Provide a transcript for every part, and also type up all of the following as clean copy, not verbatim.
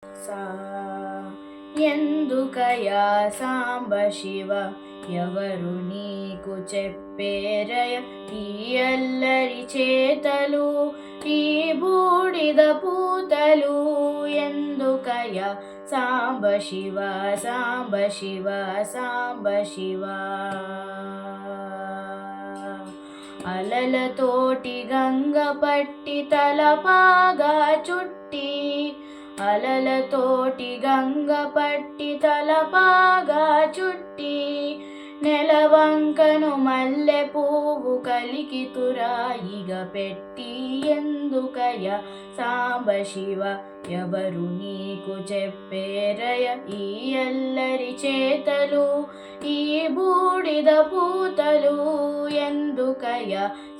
సా ఎందుకయా సాంబ శివ ఎవరు నీకు చెప్పేరయ ఈ అల్లరి చేతలు ఈ బూడిద పూతలు ఎందుకయా సాంబ శివ సాంబ శివ సాంబ శివ అలలతోటి గంగ పట్టి తలపాగా చుట్టి అలలతోటి గంగ పట్టి తలపాగా చుట్టి నెలవంకను మల్లె పువ్వు కలికి తురాయిగా పెట్టి ఎందుకయ సాంబ శివ ఎవరు నీకు చెప్పేరయ ఈ అల్లరి చేతలు ఈ బూడిద పూతలు ఎందుకయ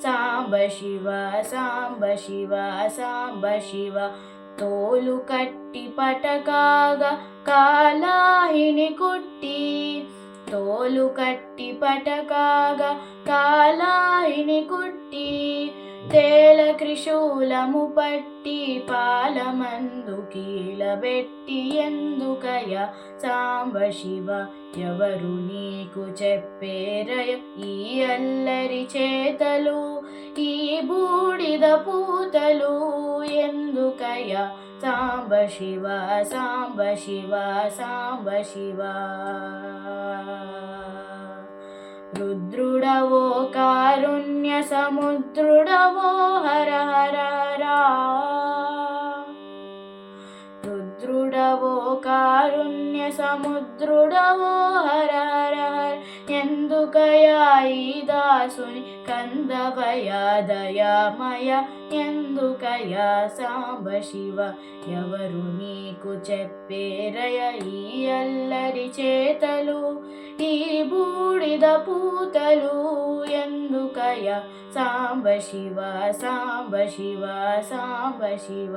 సాంబ శివ సాంబ శివ సాంబ శివ తోలు కట్టి పటకాగా కాలాహిని కుట్టి తోలు కట్టి పటకాగా కాలాహిని కుట్టి తేల త్రిశూలము పట్టి పాలమందు కీలబెట్టి ఎందుకయ సాంబ శివ ఎవరు నీకు చెప్పేరయ ఈ అల్లరి చేతలు ఈ బూడిద పూతలు ఎందుకయ సాంబ శివ సాంబ శివ సాంబ శివ రుద్రుడవో కారుణ్య సముద్రుడవో హర హర హరా రుద్రుడవో కారుణ్య సముద్రుడవో హర హర హర ఎందుకయా ఈ దాసుని కందవయ దయామయ ఎందుకయా సాంబ శివ ఎవరు నీకు చెప్పేరయ ఈ అల్లరి చేతలు ఈ బూడిద పూతలు ఎందుకయ సాంబ శివ సాంబ శివ సాంబ శివ